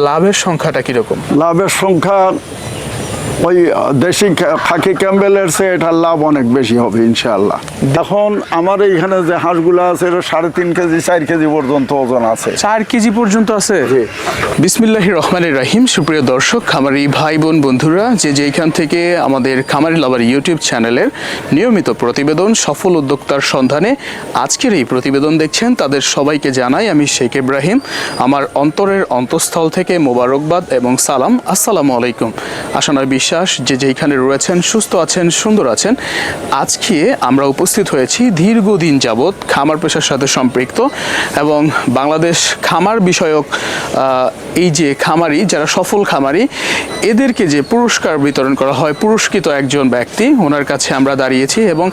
লাভের সংখ্যাটা কিরকম? লাভের সংখ্যা ওই দেশি খাকি ক্যাম্বেলের চেয়ে এটার লাভ অনেক বেশি হবে ইনশাআল্লাহ। এখন আমার এইখানে যে হাঁসগুলো আছে এটা 3.5 কেজি 4 কেজি পর্যন্ত ওজন আছে। 4 কেজি পর্যন্ত আছে? বিসমিল্লাহির রহমানির রহিম। সুপ্রিয় দর্শক, খামারি ভাই বোন বন্ধুরা, যে যেখান থেকে আমাদের খামারি লাভার ইউটিউব চ্যানেলের নিয়মিত প্রতিবেদন সফল উদ্যোক্তার সন্ধানে আজকের এই প্রতিবেদন দেখছেন, তাদের সবাইকে জানাই আমি শেখ ইব্রাহিম আমার অন্তরের অন্তঃস্থল থেকে মোবারকবাদ এবং সালাম। আসসালামু আলাইকুম। আশানার বিশ্বাস যে যেখানে রয়েছেন সুস্থ আছেন, সুন্দর আছেন। আজকে আমরা উপস্থিত হয়েছি দীর্ঘদিন যাবৎ খামার পেশার সাথে সম্পৃক্ত এবং বাংলাদেশ খামার বিষয়ক এই যে খামারি, যারা সফল খামারি, এদেরকে যে পুরস্কার বিতরণ করা হয়, পুরস্কৃত একজন ব্যক্তি, ওনার কাছে আমরা দাঁড়িয়েছি এবং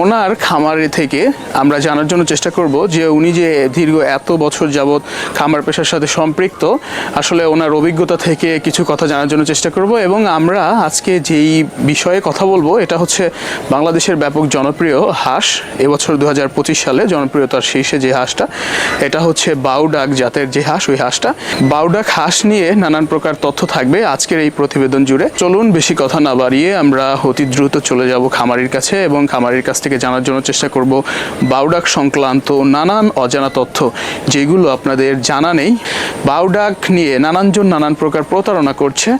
ওনার খামারে থেকে আমরা জানার জন্য চেষ্টা করব যে উনি যে দীর্ঘ এত বছর যাবৎ খামার পেশার সাথে সম্পৃক্ত, আসলে ওনার অভিজ্ঞতা থেকে কিছু কথা জানার জন্য চেষ্টা করব। এবং আমরা আজকে যেই বিষয়ে কথা বলবো এটা হচ্ছে বাংলাদেশের ব্যাপক জনপ্রিয় হাঁস। এবছর 2025 সালে জনপ্রিয়তার শীর্ষে যে হাঁসটা, এটা হচ্ছে বাউডাক জাতের যে হাঁস, ওই হাঁসটা। বাউডাক হাঁস নিয়ে নানান প্রকার তথ্য থাকবে আজকের এই প্রতিবেদন জুড়ে। চলুন বেশি কথা না বাড়িয়ে আমরা অতি দ্রুত চলে যাব খামারির কাছে এবং খামারির কাছ থেকে জানার জন্য চেষ্টা করব বাউডাক সংক্রান্ত নানান অজানা তথ্য যেগুলো আপনাদের জানা নেই। বাউডাক নিয়ে নানানজন নানান প্রকার প্রতারণা করছে,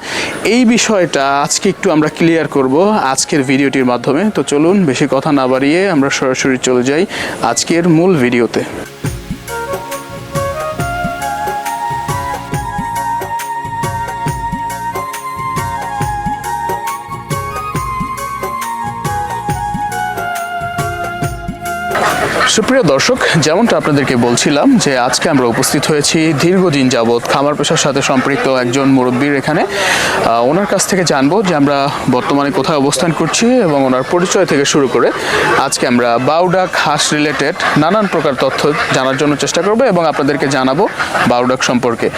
এই বিষয়টা আজকে একটু আমরা ক্লিয়ার করব আজকের ভিডিওটির মাধ্যমে। তো চলুন বেশি কথা না বাড়িয়ে আমরা সরাসরি চলে যাই আজকের মূল ভিডিওতে। সুপ্রিয় দর্শক, যেমনটা আপনাদেরকে বলছিলাম যে আজকে আমরা উপস্থিত হয়েছি দীর্ঘদিন যাবৎ খামার পেশার সাথে সম্পৃক্ত একজন মুরব্বীর এখানে। ওনার কাছ থেকে জানবো যে আমরা বর্তমানে কোথায় অবস্থান করছি এবং ওনার পরিচয় থেকে শুরু করে আজকে আমরা বাউডাক হাঁস রিলেটেড নানান প্রকার তথ্য জানার জন্য চেষ্টা করব এবং আপনাদেরকে জানাবো বাউডাক সম্পর্কে।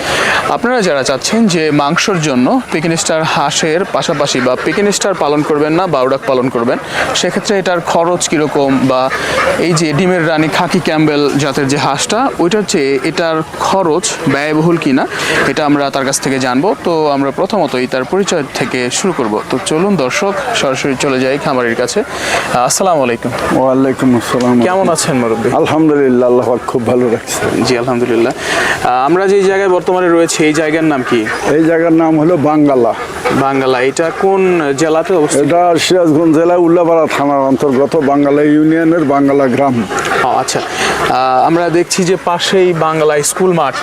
আপনারা যারা চাচ্ছেন যে মাংসর জন্য পিকিন স্টার হাঁসের পাশাপাশি বা পিকিন স্টার পালন করবেন না, বাউডাক পালন করবেন, সেক্ষেত্রে এটার খরচ কীরকম, বা এই যে ডিমের রানী খাকি ক্যাম্বেল জাতের যে হাঁসটা, ওইটার চেয়ে এটার খরচ ব্যয়বহুল কিনা, এটা আমরা তার কাছ থেকে জানবো। তো আমরা প্রথমতই তার পরিচয় থেকে শুরু করব। তো চলুন দর্শক সরাসরি চলে যাই খামারির কাছে। আসসালামু আলাইকুম। ওয়ালাইকুম আসসালাম। কেমন আছেন মুরব্বী? আলহামদুলিল্লাহ, আল্লাহ পাক খুব ভালো রাখছে। জি আলহামদুলিল্লাহ। আমরা যে জায়গায় বর্তমানে রয়েছে এই জায়গার নাম কি? এই জায়গার নাম হলো বাঙ্গালা। বাঙ্গালা, এটা কোন জেলাতে অবস্থিত? এটা সিরাজগঞ্জ জেলা উল্লাপাড়া থানার অন্তর্গত বাঙ্গালা ইউনিয়নের বাঙ্গালা গ্রাম। আচ্ছা, আমরা দেখছি যে পাশেই বাংলা স্কুল মাঠ।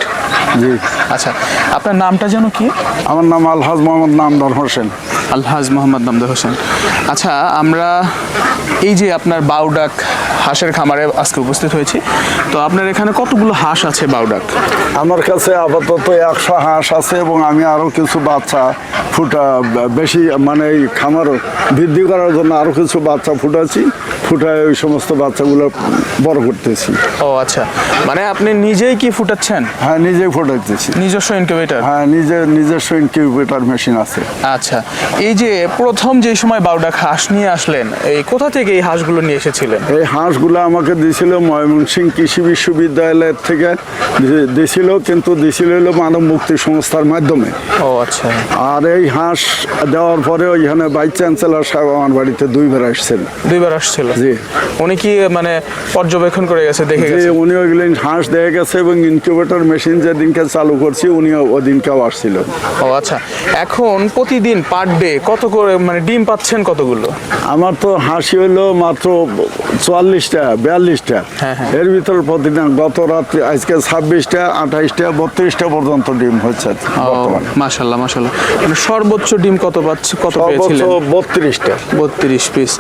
জি। আচ্ছা, আপনার নামটা যেন কি? আমার নাম আলহাজ মোহাম্মদ নামদার হোসেন। আলহাজ মোহাম্মদ নামদার হোসেন। আচ্ছা, আমরা এই যে আপনার বাউডাক হাঁসের খামারে আজকে উপস্থিত হয়েছি, তো আপনার এখানে কতগুলো হাঁস আছে বাউডাক? আমার কাছে আপাতত 100 হাঁস আছে এবং আমি আরও কিছু বাচ্চা বেশি মানে এই খামার বৃদ্ধি করার জন্য আরও কিছু বাচ্চা ফুটায় ওই সমস্ত বাচ্চাগুলো বড় করতেছি। ও আচ্ছা, মানে আপনি নিজেই কি ফুটাচ্ছেন? হ্যাঁ, নিজেই ফুটাইতেছি। নিজস্ব ইনকিউবেটর? হ্যাঁ, নিজস্ব ইনকিউবেটর মেশিন আছে। আচ্ছা, এই যে প্রথম যে সময় বাউডাক হাঁস নিয়ে আসলেন, এই কোথা থেকে এই হাঁসগুলো নিয়ে এসেছিলেন? এই হাঁসগুলো আমাকে দিয়েছিল ময়মনসিংহ কৃষি বিশ্ববিদ্যালয়ের থেকে দিয়েছিল, কিন্তু দিয়েছিল হলো মানব মুক্তি সংস্থার মাধ্যমে। ও আচ্ছা। আর এই হাঁস দেওয়ার পরে ওইখানে ভাইস চ্যান্সেলর সাহেব আমার বাড়িতে 2 বার আসছেন। 2 বার আসছিল? জি। উনি কি মানে পর্যবেক্ষণ করে গেছে, দেখে গেছে? উনি ওইগুলো হাঁস দেখে গেছে এবং ইনকিউবেটর মেশিন যেদিনকে চালু করছি উনি ওদিনকেও আসছিল। ও আচ্ছা, এখন প্রতিদিন পার ডে কত করে মানে ডিম পাচ্ছেন কতগুলো? আমার তো হাসি হলো মাত্র 44টা 42টা। হ্যাঁ। এর ভিতর প্রতিদিন গত রাত্রে আজকে 26টা 28টা 32টা পর্যন্ত ডিম হচ্ছে বর্তমানে। মাশাআল্লাহ মাশাআল্লাহ। মানে সর্বোচ্চ ডিম কত পেয়েছিলেন? 32টা। 32 পিস।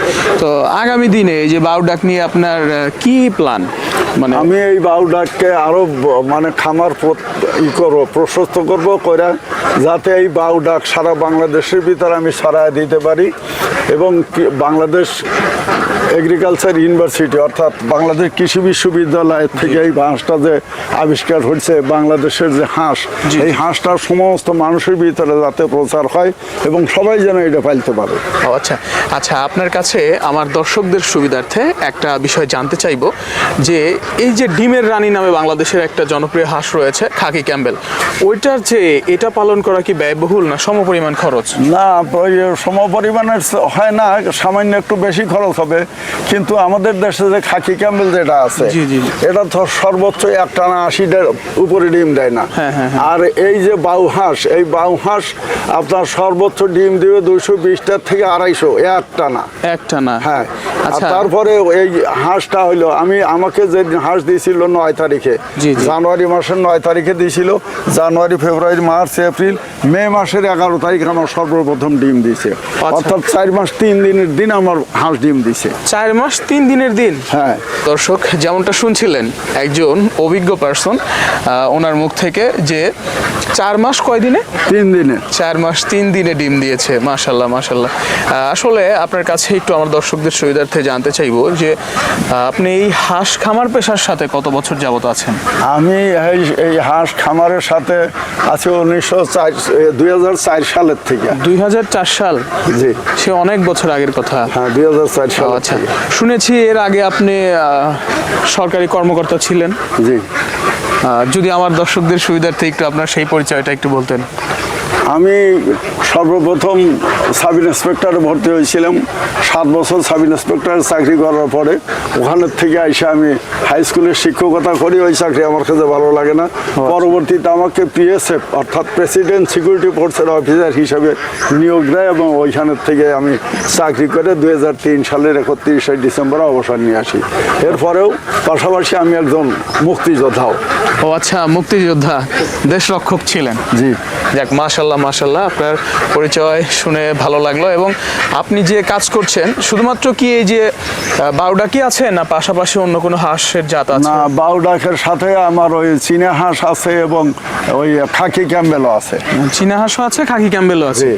তো আগামী দিনে এই যে বাউডাক নিয়ে আপনার কি প্ল্যান? মানে আমি এই বাউডাককে আরো মানে খামার প্রশস্ত করব করে, যাতে এই বাউডাক সারা বাংলাদেশের ভিতরে আমি ছড়ায় দিতে পারি এবং বাংলাদেশ এগ্রিকালচার ইউনিভার্সিটি অর্থাৎ বাংলাদেশ কৃষি বিশ্ববিদ্যালয় থেকে এই হাঁসটা যে আবিষ্কার হচ্ছে, বাংলাদেশের যে হাঁস, এই হাঁসটা সমস্ত মানুষের ভিতরে যাতে প্রচার হয় এবং সবাই যেন এটা পাইতে পারে। ও আচ্ছা আচ্ছা, আপনার কাছে আমার দর্শকদের সুবিধার্থে একটা বিষয় জানতে চাইবো যে এই যে ডিমের রানী নামে বাংলাদেশের একটা জনপ্রিয় হাঁস রয়েছে খাকি ক্যাম্বেল, ওইটার যে এটা পালন করা কি ব্যয়বহুল না সমপরিমাণ খরচ? না, ওই সমপরিমাণের হয় না, সামান্য একটু বেশি খরচ হবে, কিন্তু আমাদের দেশে যে খাকি ক্যাম্বেল যেটা আছে, জি, জি। এটা তো সর্বোচ্চ একটানা 80টার উপরে ডিম দেয় না। হ্যাঁ। আর এই যে বাউ হাঁস, এই বাউ হাঁস আপনার সর্বোচ্চ ডিম দিবে 220টার থেকে 250 একটানা। হ্যাঁ। আর আচ্ছা। তারপরে এই হাঁসটা হইলো আমাকে যে হাঁস দিয়েছিল 9 তারিখে, জি, জি। জানুয়ারি মাসের 9 তারিখে দিয়েছিল, জানুয়ারি, ফেব্রুয়ারি, মার্চ, এপ্রিল, মে মাসের 11 তারিখ আমার সর্বপ্রথম ডিম দিয়েছে। অর্থাৎ 4 মাস 3 দিনের দিন আমার হাঁস ডিম দিছে। 4 মাস 3 দিনের দিন। হ্যাঁ। দর্শক যেমনটা শুনছিলেন একজন অভিজ্ঞ পার্সন ওনার মুখ থেকে যে 4 মাস কয় দিনে? 3 দিনে। 4 মাস 3 দিনে ডিম দিয়েছে। মাশাল্লাহ মাশাল্লাহ। আসলে আপনার কাছে একটু আমার দর্শকদের সুবিধার্থে জানতে চাইবো যে আপনি এই হাঁস খামার পেশার সাথে কত বছর যাবত আছেন? আমি এই হাঁস খামারের সাথে আছি 2004 সালের থেকে। 2004 সাল? জি। সে অনেক বছর আগের কথা। হ্যাঁ, 2004 সাল। আচ্ছা, শুনেছি এর আগে আপনি সরকারি কর্মকর্তা ছিলেন। জি। যদি আমার দর্শকদের সুবিধার্থে একটু আপনার সেই পরিচয়টা একটু বলতেন। আমি সর্বপ্রথম সাব ইন্সপেক্টরে ভর্তি হয়েছিলাম। 7 বছর সাব ইন্সপেক্টরের চাকরি করার পরে ওখানের থেকে এসে আমি হাই স্কুলের শিক্ষকতা করি। ওই চাকরি আমার কাছে ভালো লাগে না। পরবর্তীতে আমাকে পিএসএফ অর্থাৎ প্রেসিডেন্ট সিকিউরিটি ফোর্সের অফিসার হিসাবে নিয়োগ দেয় এবং ওইখানের থেকে আমি চাকরি করে 2003 সালের 31শে ডিসেম্বর অবসর নিয়ে আসি। এরপরেও পাশাপাশি আমি একজন মুক্তিযোদ্ধাও। ও আচ্ছা, মুক্তিযোদ্ধা, দেশ রক্ষক ছিলেন। জি। যাক, মাশাল্লাহ মাশাল্লাহ, আপনার পরিচয় শুনে ভালো লাগলো। এবং আপনি যে কাজ করছেন শুধুমাত্র কি এই যে বাউডাকি আছে না পাশাপাশি অন্য কোনো হাঁসের জাত আছে? না, বাউডাকের সাথে আমার ওই চীনা হাঁস আছে এবং ওই খাকি ক্যাম্বেলও আছে। চীনা হাঁসও আছে, খাকি ক্যাম্বেলও আছে। জি।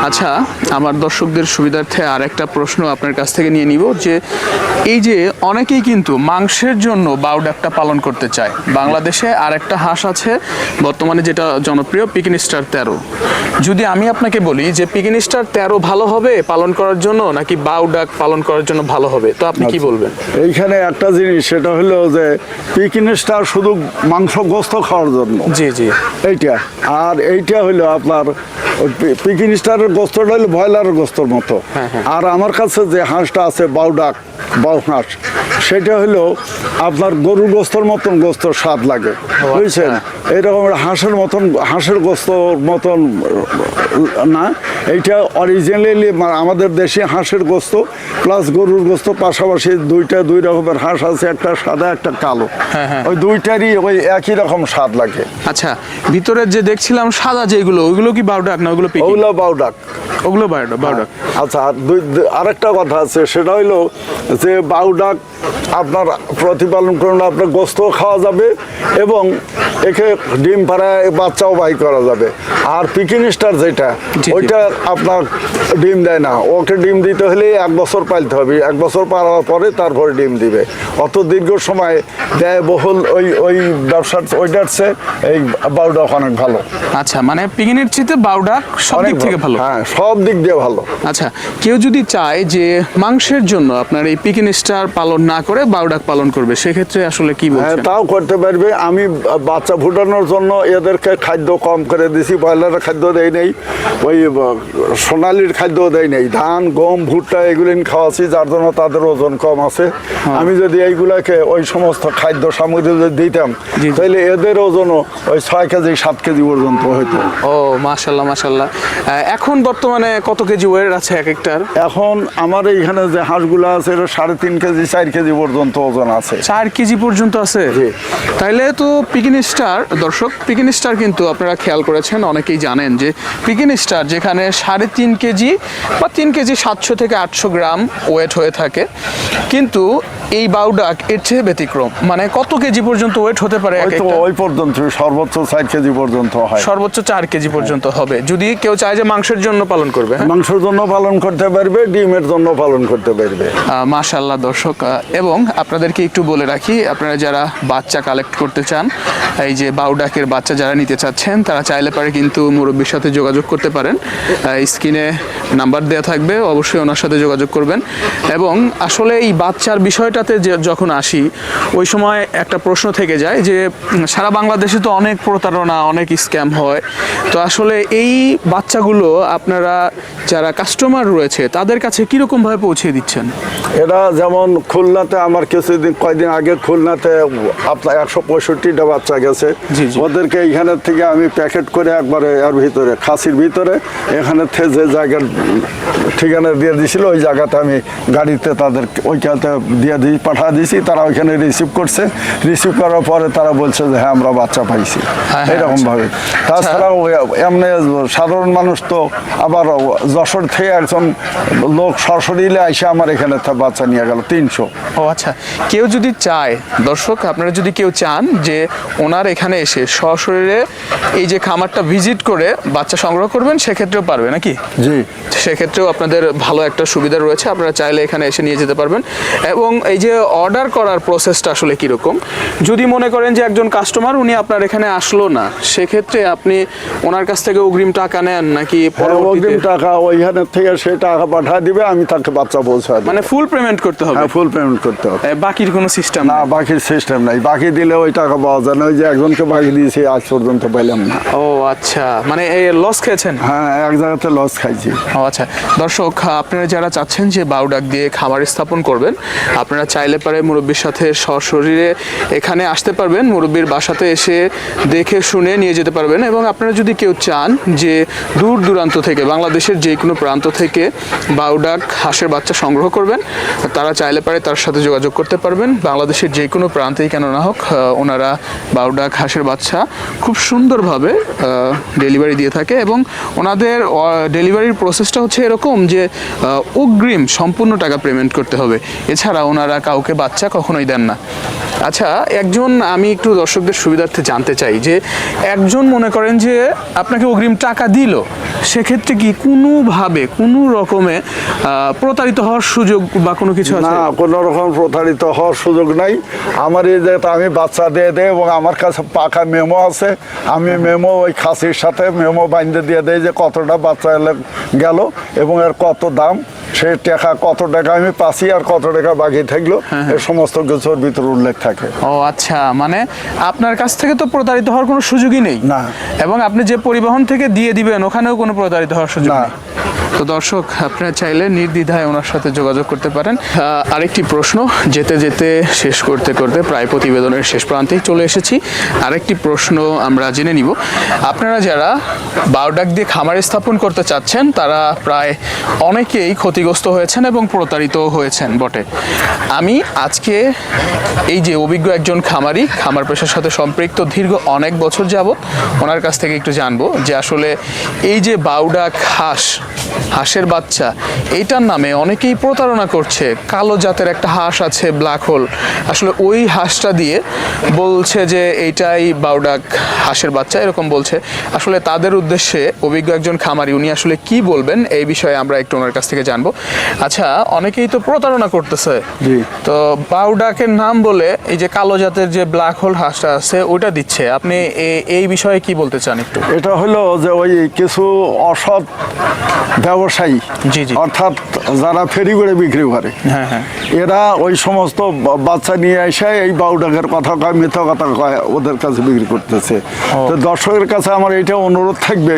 আচ্ছা, আমার দর্শকদের সুবিধার্থে আর একটা প্রশ্ন আপনার কাছ থেকে নিয়ে নিব যে এই যে অনেকেই কিন্তু মাংসের জন্য বাউডাকটা পালন করতে চায়। বাংলাদেশে আর একটা হাঁস আছে বর্তমানে যেটা জনপ্রিয়, পিকিন স্টার 13। যদি আমি আপনাকে বলি যে পিকিন স্টার 13 ভালো হবে পালন করার জন্য নাকি বাউডাক পালন করার জন্য ভালো হবে, তো আপনি কি বলবেন? এইখানে একটা জিনিস, সেটা হলো যে পিকিন স্টার শুধু মাংস গোস্ত খাওয়ার জন্য। জি জি। এইটা আর এইটা হলো আপনার পিকিন স্টারের গোস্তটা হলো ব্রয়লারের গোস্তর মতো। আর আমার কাছে যে হাঁসটা আছে বাউ হাঁস, সেটা হলো আপনার গরুর গোস্তর মতন গোস্ত স্বাদ লাগে, বুঝছেন? এইরকম হাঁসের গোস্তর মতন না, এইটা অরিজিনালি আমাদের দেশে হাঁসের গোস্ত প্লাস গরুর গোস্ত, পাশাপাশি দুই রকমের হাঁস আছে, একটা সাদা একটা কালো। ওই দুইটারই ওই একই রকম স্বাদ লাগে। আচ্ছা, ভিতরে যে দেখছিলাম সাদা যেগুলো, ওইগুলো কি বাউডাক না ওগুলো পিকিন? ওগুলো বাউডাক। ওগুলো বাউডাক। আচ্ছা, আরেকটা কথা আছে, সেটা হইলো যে বাউডাক আপনার প্রতিপালন করলে আপনার গোস্ত খাওয়া যাবে এবং একে ডিম পাড়ায় বাচ্চাও বাই করা যাবে। আর পিকিন স্টার যেটা, ওইটা আপনার ডিম দেয় না। ওকে ডিম দিতে হলে 1 বছর পালতে হবে। 1 বছর পালার পরে তারপরে ডিম দিবে। অত দীর্ঘ সময় ব্যয়বহুল ওই ব্যবসার ওইটার চেয়ে এই বাউডাক অনেক ভালো। আচ্ছা, মানে পিকিনের চেয়ে বাউডাক সব দিক থেকে ভালো? হ্যাঁ, সব দিক দিয়ে ভালো। আচ্ছা, কেউ যদি চায় যে মাংসের জন্য আপনার এই পিকিন স্টার পালন না করে বাউডাক পালন করবে, সেক্ষেত্রে আসলে কি বলছেন? হ্যাঁ, তাও করতে পারবে। আমি বাচ্চা ফুটানোর জন্য এদেরকে খাদ্য কম করে দিছি। ব্রয়লারের খাদ্য দেই নেই, ওই সোনালির খাদ্য দেই নেই। ধান, গম, ভুট্টা এগুলো খাওয়াচ্ছি, যার জন্য তাদের ওজন কম আছে। আমি যদি এইগুলাকে ওই সমস্ত খাদ্য সামগ্রী যদি দিতাম, তাহলে এদের ওজনও ওই 6 কেজি 7 কেজি পর্যন্ত হইতো। ও মাশাল্লাহ মাশাল্লাহ। এখন বর্তমানে কত কেজি ওয়েট আছে এক একটার? এখন আমার এইখানে যে হাঁসগুলো আছে, এটা 3.5 কেজি 4 কেজি পর্যন্ত ওজন আছে। 4 কেজি পর্যন্ত আছে? জি। তাইলে তো পিকিন স্টার, দর্শক, পিকিন স্টার কিন্তু আপনারা খেয়াল করেছেন, অনেকেই জানেন যে পিকিন চিকেন স্টার যেখানে 3.5 কেজি বা 3 কেজি 700 থেকে 800 গ্রাম ওয়েট হয়ে থাকে, কিন্তু এই বাউডাক এর চেয়ে ব্যতিক্রম। মানে কত কেজি পর্যন্ত ওয়েট হতে পারে? ওই পর্যন্ত সর্বোচ্চ 4 কেজি পর্যন্ত হয়। সর্বোচ্চ 4 কেজি পর্যন্ত হবে যদি কেউ চায় যে মাংসের জন্য পালন করবে। মাংসের জন্য পালন করতে পারবে, ডিমের জন্য পালন করতে পারবে। মাশাআল্লাহ দর্শক, এবং আপনাদেরকে একটু বলে রাখি, আপনারা যারা বাচ্চা কালেক্ট করতে চান, এই যে বাউডাকের বাচ্চা যারা নিতে চাচ্ছেন, তারা চাইলে পারে কিন্তু মুরব্বির সাথে যোগাযোগ করতে পারেন। স্ক্রিনে নাম্বার দেওয়া থাকবে, অবশ্যই ওনার সাথে যোগাযোগ করবেন। এবং আসলে এই বাচ্চার বিষয়টাতে যখন আসি, ওই সময় একটা প্রশ্ন থেকে যায় যে সারা বাংলাদেশে তো অনেক প্রতারণা, অনেক স্ক্যাম হয়, তো আসলে এই বাচ্চাগুলো আপনারা যারা কাস্টমার রয়েছে তাদের কাছে কীরকমভাবে পৌঁছে দিচ্ছেন? এরা যেমন খুলনাতে আমার কয়দিন আগে খুলনাতে আপনার 165টা বাচ্চা গেছে। ওদেরকে এইখানের থেকে আমি প্যাকেট করে একবারে এর ভিতরে খাসির ভিতরে এখানে যে জায়গার ঠিকানা দিয়ে দিয়েছিল, ওই জায়গাতে আমি গাড়িতে তাদের ওইখানে দিয়ে পাঠা দিয়েছি। তারা ওইখানে রিসিভ করছে। রিসিভ করার পরে তারা বলছে যে হ্যাঁ আমরা বাচ্চা পাইছি, এরকমভাবে। তাছাড়াও এমনি সাধারণ মানুষ তো আবার যশোর থেকে একজন লোক সশরীরে এসে আমার এখানে বাচ্চা নিয়ে গেল 300। ও আচ্ছা, কেউ যদি চায়, দর্শক আপনারা যদি কেউ চান যে ওনার এখানে এসে সশরীরে এই যে খামারটা ভিজিট করে বাচ্চা সংগ্রহ করবেন, সেক্ষেত্রেও পারবে নাকি? জি, সেক্ষেত্রেও আপনাদের ভালো একটা সুবিধা রয়েছে, আপনারা চাইলে এখানে এসে নিয়ে যেতে পারবেন। এবং এই যে অর্ডার করার প্রসেসটা আসলে কীরকম, যদি মনে করেন যে একজন কাস্টমার উনি আপনার এখানে আসলো না, সেক্ষেত্রে আপনি ওনার কাছ থেকে অগ্রিম টাকা নেন নাকি? অগ্রিম টাকা ওইখানে থেকে সে টাকা পাঠা দিবে, আমি তাকে বাচ্চা পৌঁছা দেব। মানে ফুল পেমেন্ট করতে হবে? ফুল পেমেন্ট করতে হবে। বাকির কোনো সিস্টেম না? বাকির সিস্টেম নাই। বাকি দিলে ওই টাকা পাওয়া যায় না। ওই যে একজনকে বাকি দিয়েছি, আজ পর্যন্ত পাইলাম না। ও আচ্ছা, মানে এই লস খেয়েছেন? হ্যাঁ, এক জায়গাতে লস খাইছি। ও আচ্ছা দর্শক, আপনারা যারা চাচ্ছেন যে বাউডাক দিয়ে খামার স্থাপন করবেন, আপনারা চাইলে পারে মুরব্বির সাথে সশরীরে এখানে আসতে পারবেন, মুরব্বির বাসাতে এসে দেখে শুনে নিয়ে যেতে পারবেন। এবং আপনারা যদি কেউ চান যে দূর দূরান্ত থেকে, বাংলাদেশের যে কোনো প্রান্ত থেকে বাউডাক হাঁসের বাচ্চা সংগ্রহ করবেন, তারা চাইলে পারে তার সাথে যোগাযোগ করতে পারবেন। বাংলাদেশের যে কোনো প্রান্তেই কেন না হোক, ওনারা বাউডাক হাঁসের বাচ্চা খুব সুন্দরভাবে ডেলিভারি দিয়ে থাকে। এবং ওনাদের ডেলিভারির প্রসেসটা হচ্ছে এরকম যে অগ্রিম সম্পূর্ণ টাকা পেমেন্ট করতে হবে, এছাড়া ওনারা কাউকে বাচ্চা কখনোই দেন না। আচ্ছা, আমি একটু দর্শকদের সুবিধার্থে জানতে চাই যে একজন মনে করেন যে আপনাকে অগ্রিম টাকা দিল, সেক্ষেত্রে কি কোনোভাবে কোনো রকমে প্রতারিত হওয়ার সুযোগ বা কোনো কিছু আছে? না, কোনো রকম প্রতারিত হওয়ার সুযোগ নাই। আমার এই যে আমি বাচ্চা দিয়ে দেয় এবং আমার কাছে পাকা মেমো আছে, আমি মেমো ওই খাসির সাথে মেমো বাইন্ধে দিয়ে দেয় যে কতটা বাচ্চা গেল এবং এর কত দাম, সে টাকা কত টাকা আমি পাচ্ছি আর কত টাকা বাকি থাকলো, এর সমস্ত কিছুর ভিতরে উল্লেখ থাকে। ও আচ্ছা, মানে আপনার কাছ থেকে তো প্রতারিত হওয়ার কোনো সুযোগই নেই? না। এবং আপনি যে পরিবহন থেকে দিয়ে দিবেন ওখানেও কোনো প্রতারিত হওয়ার সুযোগ নেই? তো দর্শক, আপনারা চাইলে নির্দ্বিধায় ওনার সাথে যোগাযোগ করতে পারেন। আরেকটি প্রশ্ন, যেতে যেতে শেষ করতে করতে প্রায় প্রতিবেদনের শেষ প্রান্তেই চলে এসেছি। আরেকটি প্রশ্ন আমরা জেনে নিব। আপনারা যারা বাউডাক দিয়ে খামার স্থাপন করতে চাচ্ছেন, তারা প্রায় অনেকেই ক্ষতিগ্রস্ত হয়েছেন এবং প্রতারিত হয়েছেন বটে। আমি আজকে এই যে অভিজ্ঞ একজন খামারি, খামার পেশার সাথে সম্পৃক্ত দীর্ঘ অনেক বছর যাবত, ওনার কাছ থেকে একটু জানবো যে আসলে এই যে বাউডাক হাঁসের বাচ্চা, এইটার নামে অনেকেই প্রতারণা করছে। কালো জাতের একটা হাঁস আছে, ব্ল্যাক হোল, আসলে ওই হাঁসটা দিয়ে বলছে যে এইটাই বাউডাক হাঁসের বাচ্চা, এরকম বলছে। আসলে তাদের উদ্দেশ্যে অভিজ্ঞ একজন খামারি, উনি আসলে কি বলবেন এই বিষয়ে আমরা একটু ওনার কাছ থেকে জানবো। আচ্ছা, অনেকেই তো প্রতারণা করতেছে, তো বাউডাকের নাম বলে এই যে কালো জাতের যে ব্ল্যাক হোল হাঁসটা আছে ওইটা দিচ্ছে, আপনি এই বিষয়ে কি বলতে চান একটু? এটা হলো যে ওই কিছু অসৎ ব্যবসায়ী, অর্থাৎ যারা ফেরি করে বিক্রি করে, এরা ওই সমস্ত বাচ্চা নিয়ে এসে এই বাউডাকের কথা কয়, মিথ্যা কথা কয়, ওদের কাছে বিক্রি করতেছে। তো দর্শকের কাছে আমার এইটা অনুরোধ থাকবে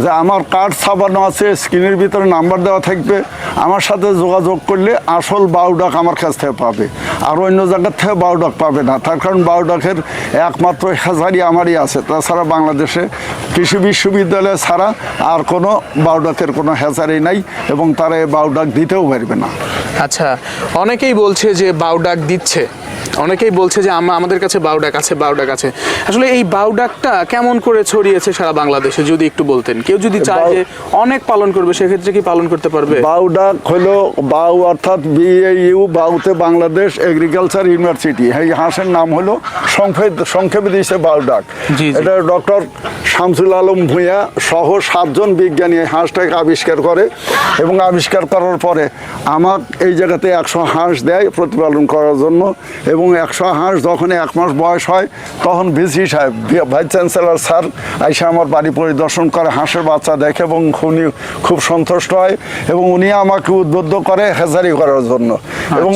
যে আমার কার্ড ছাপানো আছে, স্ক্রিনের ভিতরে নাম্বার দেওয়া থাকবে, আমার সাথে যোগাযোগ করলে আসল বাউডাক আমার কাছ থেকে পাবে, আর অন্য জায়গার থেকে বাউডাক পাবে না। তার কারণ বাউডাকের একমাত্র হ্যাচারি আমারই আছে, তাছাড়া বাংলাদেশে কৃষি বিশ্ববিদ্যালয় ছাড়া আর কোনো বাউডাকের কোনো হ্যাচারি নাই এবং তারা এই বাউডাক দিতেও পারবে না। আচ্ছা, অনেকেই বলছে যে বাউডাক দিচ্ছে, অনেকেই বলছে যে আমাদের কাছে বাউডাক আছে, বাউডাক আছে। আসলে এই বাউডাকটা কেমন করে ছড়িয়েছে সারা বাংলাদেশে যদি একটু বলতেন। কেউ যদি চায় যে অনেক পালন করবে সেক্ষেত্রে কি পালন করতে পারবে? বাউডাক হলো বাউ অর্থাৎ BAU, বাউতে বাংলাদেশ এগ্রিকালচার ইউনিভার্সিটি। এই হাঁসের নাম হলো সংক্ষেপে দিয়েছে বাউডাক। জি, জি। এটা ডক্টর শামসুল আলম ভূঁইয়া সহ 7 জন বিজ্ঞানী এই হাঁসটাকে আবিষ্কার করে, এবং আবিষ্কার করার পরে আমার এই জায়গাতে 100 হাঁস দেয় প্রতিপালন করার জন্য। এবং 100 হাঁস যখন 1 মাস বয়স হয় তখন ভিসি সাহেব, ভাইস চ্যান্সেলর স্যার আইসা আমার বাড়ি পরিদর্শন করে, হাঁসের বাচ্চা দেখে এবং উনি খুব সন্তুষ্ট হয়, এবং উনি আমাকে উদ্বুদ্ধ করে হেজারি করার জন্য। এবং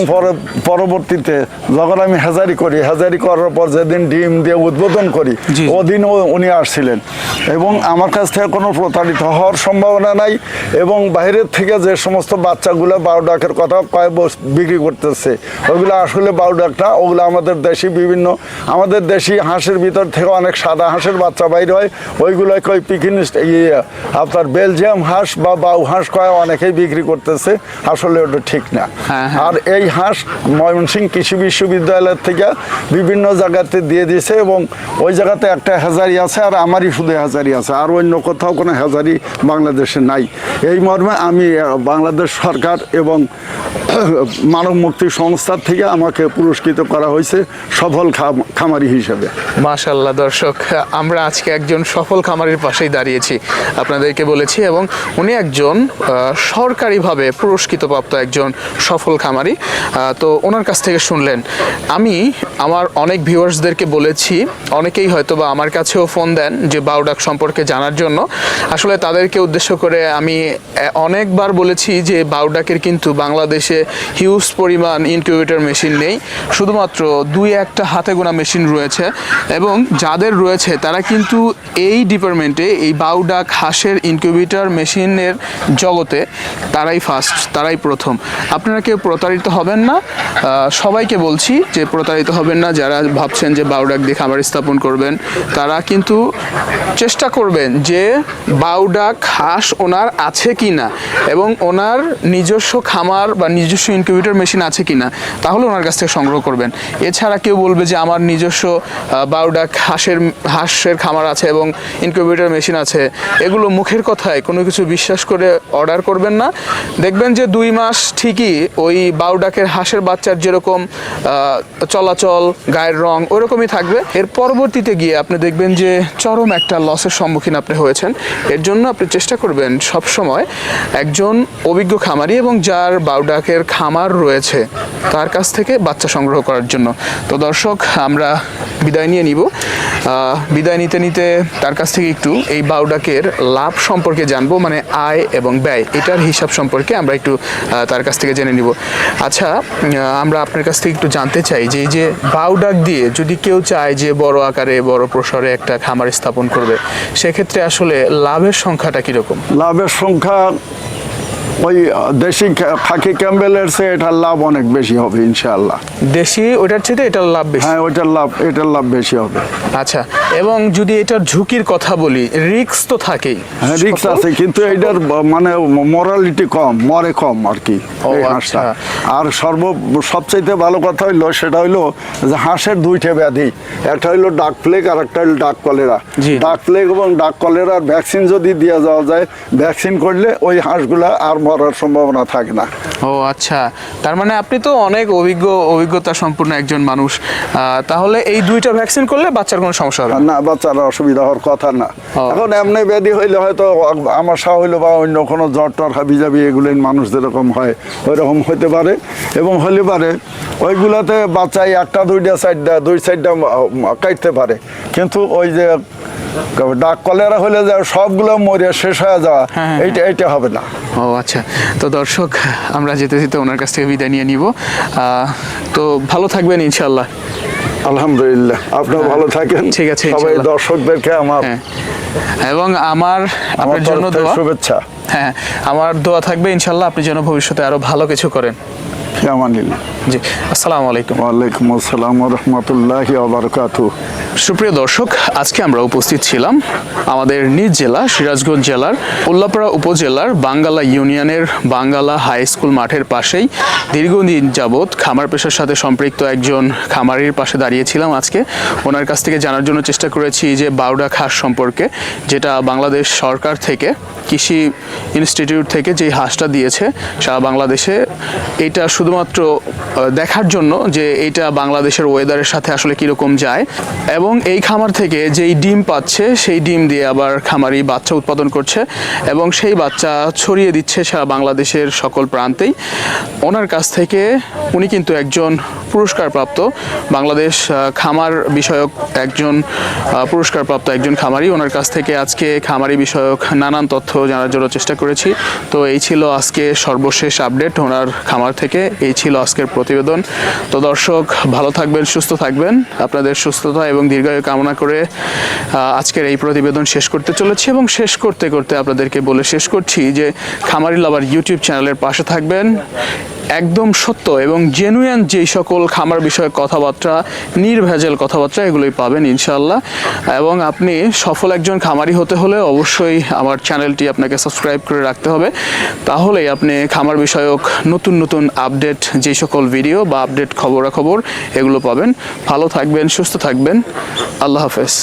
পরবর্তীতে যখন আমি হেজারি করি, হেজারি করার পর যেদিন ডিম দিয়ে উদ্বোধন করি জি। ওদিন উনি আসছিলেন, এবং আমার কাছ থেকে কোনো প্রতারিত হওয়ার সম্ভাবনা নাই। এবং বাইরের থেকে যে সমস্ত বাচ্চাগুলো বাউডাকের কথা বিক্রি করতেছে ওইগুলো আসলে বাউডাক না, ওগুলো আমাদের দেশি বিভিন্ন আমাদের দেশি হাঁসের ভিতর থেকে অনেক সাদা হাঁসের বাচ্চা বাইর হয়, ওইগুলো কয় পিকিনিস্ট আপনার বেলজিয়াম হাঁস বা বাউ হাঁস কয় অনেকেই বিক্রি করতেছে, আসলে ওটা ঠিক না। আর এই হাঁস ময়মনসিংহ কৃষি বিশ্ববিদ্যালয়ের থেকে বিভিন্ন জায়গাতে দিয়ে দিয়েছে, এবং ওই জায়গাতে একটা হেজারি আছে, আর আমারই শুধু হেজারি আছে, আর অন্য কোথাও কোনো হেজারি বাংলাদেশে নাই। এই মর্মে আমি বাংলাদেশ সরকার এবং মানব মুক্তি সংস্থার থেকে আমাকে পুরস্কৃত করা হয়েছে সফল খামারি হিসেবে। মাশাআল্লাহ। দর্শক, আমরা আজকে একজন সফল খামারির পাশেই দাঁড়িয়েছি, আপনাদেরকে বলেছি, এবং উনি একজন সরকারিভাবে পুরস্কৃতপ্রাপ্ত একজন সফল খামারি। তো ওনার কাছ থেকে শুনলেন। আমি আমার অনেক ভিউয়ার্সদেরকে বলেছি, অনেকেই হয়তো বা আমার কাছেও ফোন দেন যে বাউডাক সম্পর্কে জানার জন্য। আসলে তাদেরকে উদ্দেশ্য করে আমি অনেকবার বলেছি যে বাউডাকের কিন্তু বাংলাদেশে হিউজ পরিমাণ ইনকিউবেটর মেশিন নেই, শুধুমাত্র 2-1টা হাতে গোনা মেশিন রয়েছে, এবং যাদের রয়েছে তারা কিন্তু এই ডিপার্টমেন্টে, এই বাউডাক হাঁসের ইনকিউবেটর মেশিনের জগতে তারাই ফার্স্ট, তারাই প্রথম। আপনারা কেউ প্রতারিত হবেন না, সবাইকে বলছি যে প্রতারিত হবেন না। যারা ভাবছেন যে বাউডাক দিয়ে খামার স্থাপন করবেন, তারা কিন্তু চেষ্টা করবেন যে বাউডাক হাঁস ওনার আছে কি না, এবং ওনার নিজস্ব খামার বা নিজস্ব ইনকিউবেটর মেশিন আছে কি না, তাহলে ওনার কাছ থেকে সংগ্রহ করবেন। এছাড়া কেউ বলবে যে আমার নিজস্ব বাউডাক হাঁসের খামার আছে এবং ইনকিউবেটর মেশিন আছে, এগুলো মুখের কথায় কোনো কিছু বিশ্বাস করে অর্ডার করবেন না। দেখবেন যে 2 মাস ঠিকই ওই বাউডাকের হাঁসের বাচ্চার যেরকম চলাচল, গায়ের রং ওরকমই থাকবে। এর পরবর্তীতে গিয়ে আপনি দেখবেন যে চরম একটা লসের সম্মুখীন আপনি হয়েছেন। এর জন্য আপনি চেষ্টা করবেন সবসময় একজন অভিজ্ঞ খামারি এবং যার বাউডাকের খামার রয়েছে তার কাছ থেকে বাচ্চা সংগ্রহ করার জন্য। তো দর্শক, আমরা বিদায় নিয়ে নিব। বিদায় নিতে নিতে তার কাছ থেকে একটু এই বাউডাকের লাভ সম্পর্কে জানবো, মানে আয় এবং ব্যয়, এটার হিসাব সম্পর্কে আমরা একটু তার কাছ থেকে জেনে নিব। আচ্ছা, আমরা আপনার কাছ থেকে একটু জানতে চাই যে এই যে বাউডাক দিয়ে যদি কেউ চায় যে বড় আকারে বড় প্রসারে একটা খামার স্থাপন করবে, সেক্ষেত্রে আসলে লাভের সংখ্যাটা কীরকম? লাভের সংখ্যা ওই দেশি খাকি ক্যাম্বেলের চেয়ে এটার লাভ অনেক বেশি হবে ইনশাআল্লাহ। দেশি ওইটার চেয়ে এটার লাভ বেশি? হ্যাঁ, এটার লাভ বেশি হবে। আচ্ছা, এবং যদি এটার ঝুঁকির কথা বলি, রিস্ক তো থাকেই। হ্যাঁ, রিস্ক আছে, কিন্তু এটার মানে মরালিটি কম, মরে কম আর কি এই হাঁসটা। আর সবচাইতে ভালো কথা হইলো সেটা হইলো যে হাঁসের 2টা ব্যাধি, একটা হইলো ডাক প্লেগ আর একটা হইলো ডাক কলেরা। ডাক প্লেগ এবং ডাক কলেরার ভ্যাকসিন যদি দিয়ে যাওয়া যায়, ভ্যাকসিন করলে ওই হাঁসগুলা আর মরার সম্ভাবনা থাকে না। ও আচ্ছা, তার মানে আপনি তো অনেক অভিজ্ঞতা সম্পূর্ণ একজন মানুষ। তাহলে এই 2টা ভ্যাকসিন করলে বাচ্চার কোনো সমস্যা হবে না? বাচ্চার অসুবিধা হওয়ার কথা না। এখন এমনি ব্যাধি হইলে হয়তো আমাশা হইলো বা অন্য কোনো জ্বর টর হাবিজাবি এগুলো মানুষ যেরকম হয় ওই রকম হইতে পারে, এবং হলে পারে ওইগুলাতে বাচ্চাই 1-2 সাইডটা 2 সাইডটা কাটতে পারে। কিন্তু ওই যে ডাক কলেরা হলে যে সবগুলো মরে শেষ হয়ে যাওয়া, এইটা হবে না। ও আচ্ছা, তো দর্শক, আমরা যেতে যেতে ওনার কাছ থেকে বিদায় নিয়ে নিব। তো ভালো থাকবেন ইনশাআল্লাহ। আলহামদুলিল্লাহ, আপনিও ভালো থাকেন। ঠিক আছে, সবাই দর্শকদেরকে আমার এবং আপনার জন্য দোয়া, শুভেচ্ছা। হ্যাঁ, আমার দোয়া থাকবে ইনশাআল্লাহ, আপনি যেন ভবিষ্যতে আরো ভালো কিছু করেন। ফি আমানিল্লাহ। জি, আসসালামু আলাইকুম। ওয়ালাইকুম আসসালাম ওয়া রাহমাতুল্লাহি ওয়া বারাকাতুহু। সুপ্রিয় দর্শক, আজকে আমরা উপস্থিত ছিলাম আমাদের নিজ জেলা সিরাজগঞ্জ জেলার উল্লাপাড়া উপজেলার বাঙ্গালা ইউনিয়নের বাঙ্গালা হাই স্কুল মাঠের পাশেই দীর্ঘদিন যাবৎ খামার পেশার সাথে সম্পৃক্ত একজন খামারির পাশে দাঁড়িয়েছিলাম। আজকে ওনার কাছ থেকে জানার জন্য চেষ্টা করেছি যে বাউডা খাস সম্পর্কে, যেটা বাংলাদেশ সরকার থেকে কৃষি ইনস্টিটিউট থেকে যেই হাঁসটা দিয়েছে সারা বাংলাদেশে, এটা শুধুমাত্র দেখার জন্য যে এইটা বাংলাদেশের ওয়েদারের সাথে আসলে কীরকম যায়, এবং এই খামার থেকে যেই ডিম পাচ্ছে সেই ডিম দিয়ে আবার খামারি বাচ্চা উৎপাদন করছে এবং সেই বাচ্চা ছড়িয়ে দিচ্ছে সারা বাংলাদেশের সকল প্রান্তেই। ওনার কাছ থেকে উনি কিন্তু একজন পুরস্কারপ্রাপ্ত বাংলাদেশ খামার বিষয়ক একজন পুরস্কারপ্রাপ্ত একজন খামারি। ওনার কাছ থেকে আজকে খামারি বিষয়ক নানান তথ্য জানার জন্য চেষ্টা করেছি। তো এই ছিল আজকে সর্বশেষ আপডেট ওনার খামার থেকে, এই ছিল আজকের প্রতিবেদন। তো দর্শক, ভালো থাকবেন, সুস্থ থাকবেন, আপনাদের সুস্থতা এবং দীর্ঘায়ু কামনা করে আজকের এই প্রতিবেদন শেষ করতে চলেছি। এবং শেষ করতে করতে আপনাদেরকে বলে শেষ করছি যে খামারি লাভার ইউটিউব চ্যানেলের পাশে থাকবেন। একদম সত্য এবং জেনুইন যেই সকল খামার বিষয়ক কথাবার্তা, নির্ভেজাল কথাবার্তা, এগুলোই পাবেন ইনশাআল্লাহ। এবং আপনি সফল একজন খামারি হতে হলে অবশ্যই আমার চ্যানেলটি আপনাকে সাবস্ক্রাইব করে রাখতে হবে, তাহলেই আপনি খামার বিষয়ক নতুন নতুন আপডেট যেই সকল ভিডিও বা আপডেট খবরাখবর এগুলো পাবেন। ভালো থাকবেন, সুস্থ থাকবেন, আল্লাহ হাফেজ।